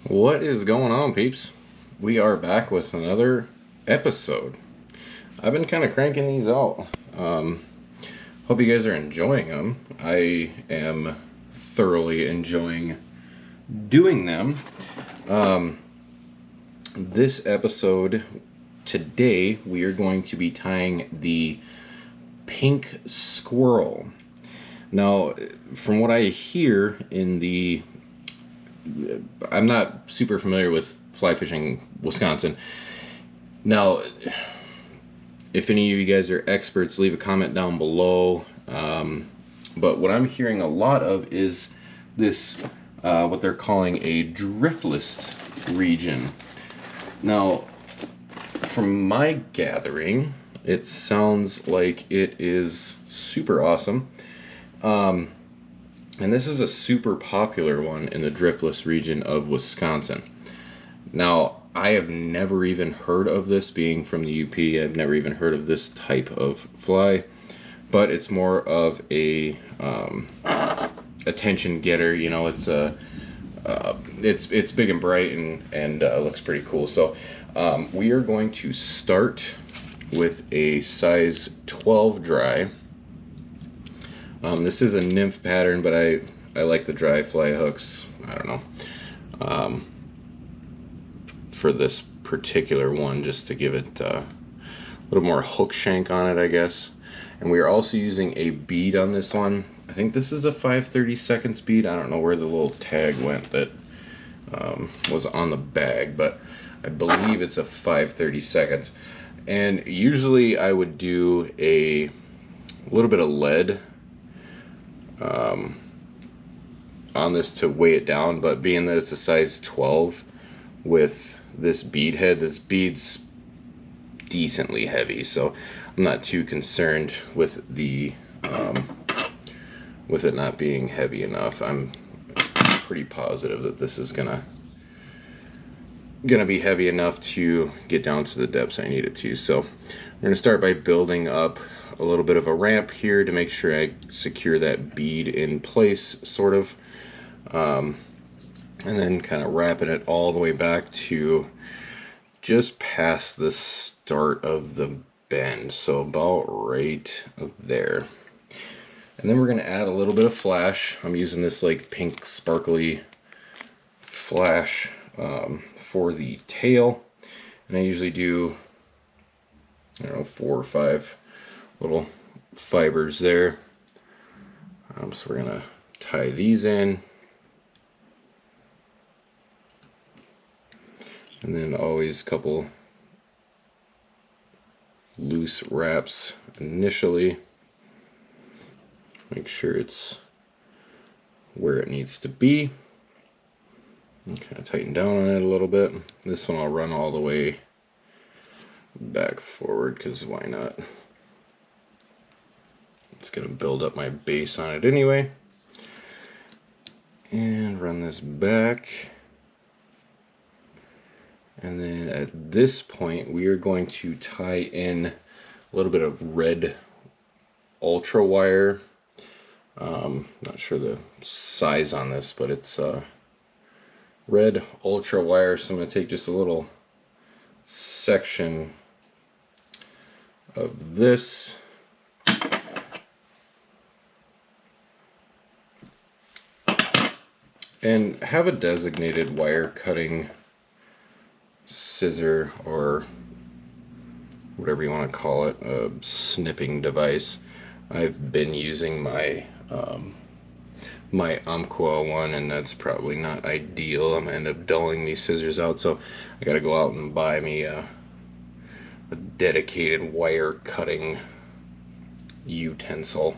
What is going on, peeps? We are back with another episode. I've been kind of cranking these out. Hope you guys are enjoying them. I am thoroughly enjoying doing them. This episode, today, we are going to be tying the pink squirrel. Now, from what I hear in the... I'm not super familiar with fly fishing Wisconsin. Now, if any of you guys are experts, leave a comment down below. But what I'm hearing a lot of is this, what they're calling a driftless region. Now, from my gathering, it sounds like it is super awesome. And this is a super popular one in the driftless region of Wisconsin. Now, I have never even heard of this being from the UP. I've never even heard of this type of fly, but it's more of a attention getter. You know, it's big and bright and looks pretty cool. So we are going to start with a size 12 dry. This is a nymph pattern, but I like the dry fly hooks. I don't know. For this particular one, just to give it a little more hook shank on it, I guess. And we are also using a bead on this one. I think this is a 5/32 bead. I don't know where the little tag went that was on the bag, but I believe it's a 5/32. And usually I would do a little bit of lead on this to weigh it down, but being that it's a size 12 with this bead head, this bead's decently heavy, so I'm not too concerned with the with it not being heavy enough. I'm pretty positive that this is gonna be heavy enough to get down to the depths I need it to. So I'm gonna start by building up a little bit of a ramp here to make sure I secure that bead in place, sort of, and then kind of wrapping it all the way back to just past the start of the bend, so about right there. And then we're going to add a little bit of flash. I'm using this like pink sparkly flash for the tail, and I usually do, I don't know, 4 or 5 little fibers there. So we're gonna tie these in, and then always a couple loose wraps initially. Make sure it's where it needs to be. And kind of tighten down on it a little bit. This one I'll run all the way back forward, because why not? It's going to build up my base on it anyway. And run this back. And then at this point, we are going to tie in a little bit of red ultra wire. Not sure the size on this, but it's red ultra wire. So I'm going to take just a little section of this. And have a designated wire cutting scissor, or whatever you want to call it, a snipping device. I've been using my my Umpqua one, and that's probably not ideal. I'm gonna end up dulling these scissors out, so I gotta go out and buy me a dedicated wire cutting utensil.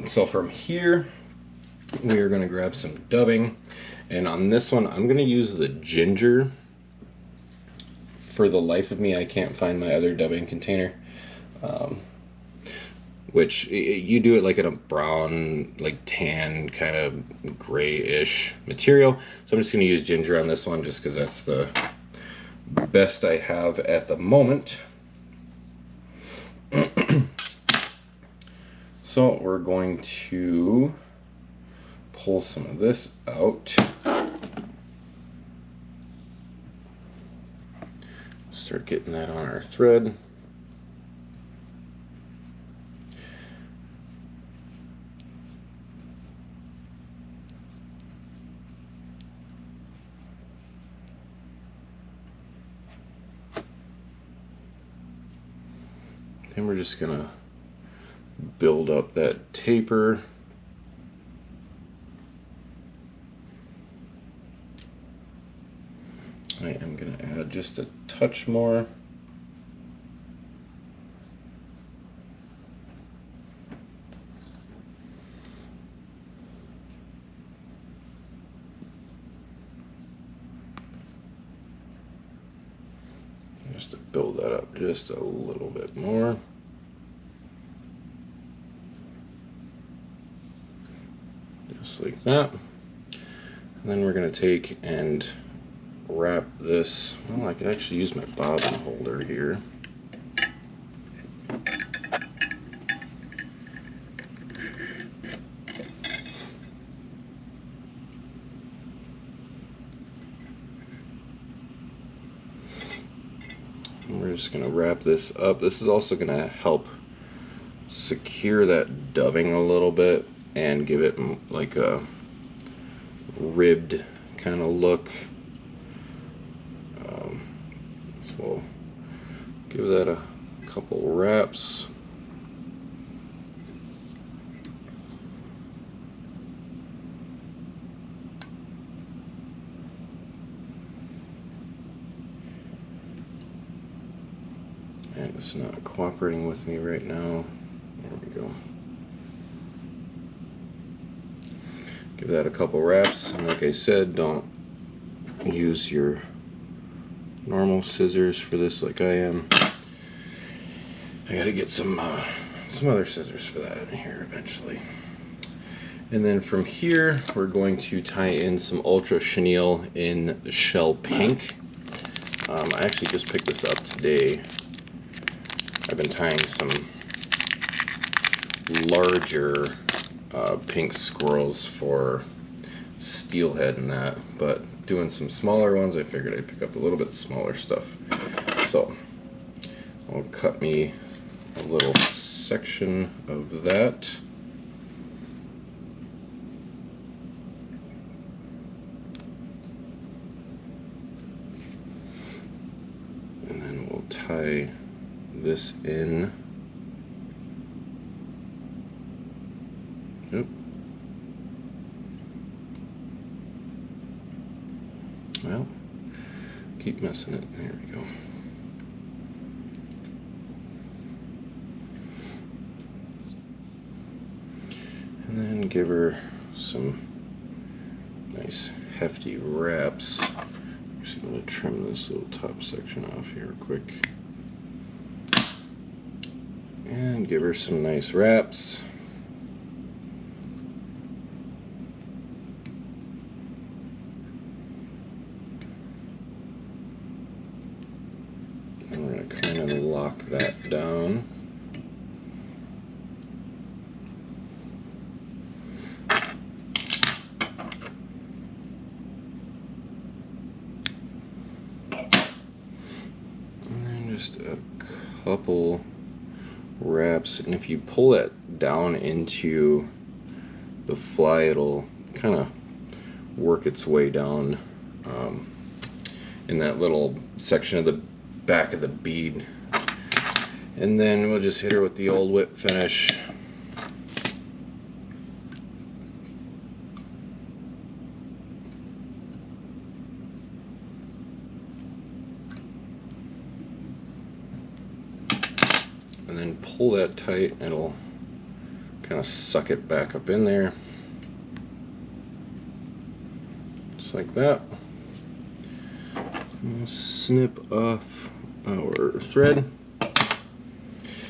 So from here, we are going to grab some dubbing, and on this one I'm going to use the ginger. For the life of me, I can't find my other dubbing container, which you do it like in a brown, like tan, kind of grayish material. So I'm just going to use ginger on this one, just because that's the best I have at the moment. So we're going to pull some of this out. Start getting that on our thread. Then we're just gonna build up that taper. I am going to add just a touch more. Just to build that up just a little bit more. Just like that. And then we're going to take and wrap this. Well, I could actually use my bobbin holder here. And we're just going to wrap this up. This is also going to help secure that dubbing a little bit and give it like a ribbed kind of look. So we'll give that a couple wraps. And it's not cooperating with me right now. There we go. Give that a couple wraps, and like I said, don't use your normal scissors for this like I am. I gotta get some other scissors for that in here eventually. And then from here, we're going to tie in some ultra chenille in the shell pink. I actually just picked this up today. I've been tying some larger pink squirrels for steelhead and that, but doing some smaller ones, I figured I'd pick up a little bit smaller stuff. So I'll cut me a little section of that. And then we'll tie this in. Oop. Well, keep messing it. There we go. And then give her some nice hefty wraps. I'm just going to trim this little top section off here quick. And give her some nice wraps. And we're going to kind of lock that down. And then just a couple wraps, and if you pull it down into the fly, it'll kind of work its way down in that little section of the back of the bead. And then we'll just hit her with the old whip finish. And then pull that tight, and it'll kind of suck it back up in there. Just like that. And we'll snip off our thread.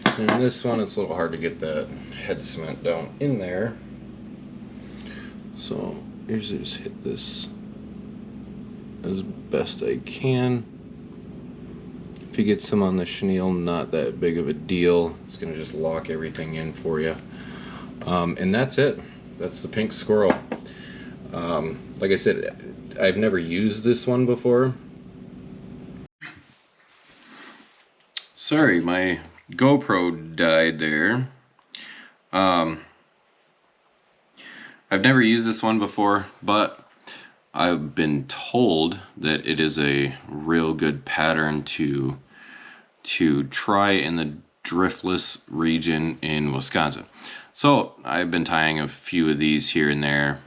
And this one, it's a little hard to get that head cement down in there. So usually just hit this as best I can. If you get some on the chenille, not that big of a deal. It's going to just lock everything in for you. And that's it. That's the pink squirrel. Like I said, I've never used this one before. Sorry, my GoPro died there. I've never used this one before, but I've been told that it is a real good pattern to try in the driftless region in Wisconsin. So I've been tying a few of these here and there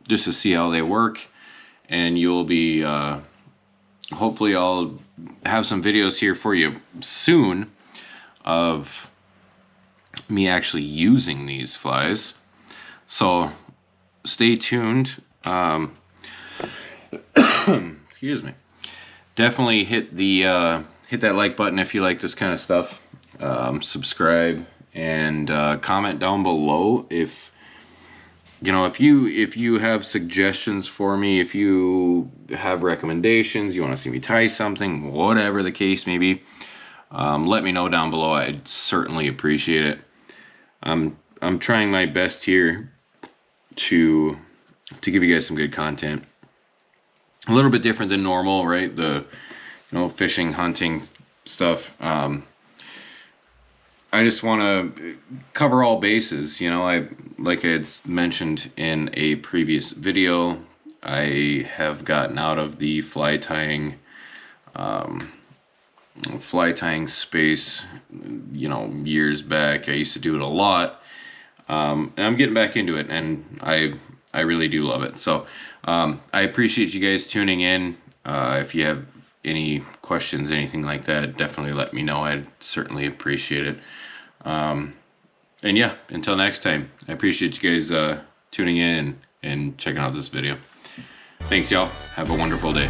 just to see how they work, and you'll be hopefully I'll have some videos here for you soon of me actually using these flies, so stay tuned. Excuse me. Definitely hit the hit that like button if you like this kind of stuff. Subscribe and comment down below if you know, if you have suggestions for me, if you have recommendations, you want to see me tie something, whatever the case may be, let me know down below. I'd certainly appreciate it. I'm trying my best here to give you guys some good content. A little bit different than normal, right? The fishing, hunting stuff. I just want to cover all bases. Like I had mentioned in a previous video, I have gotten out of the fly tying space, years back. I used to do it a lot, and I'm getting back into it, and I really do love it. So I appreciate you guys tuning in. If you have any questions, anything like that, definitely let me know. I'd certainly appreciate it. And yeah, until next time, I appreciate you guys tuning in and checking out this video. Thanks, y'all. Have a wonderful day.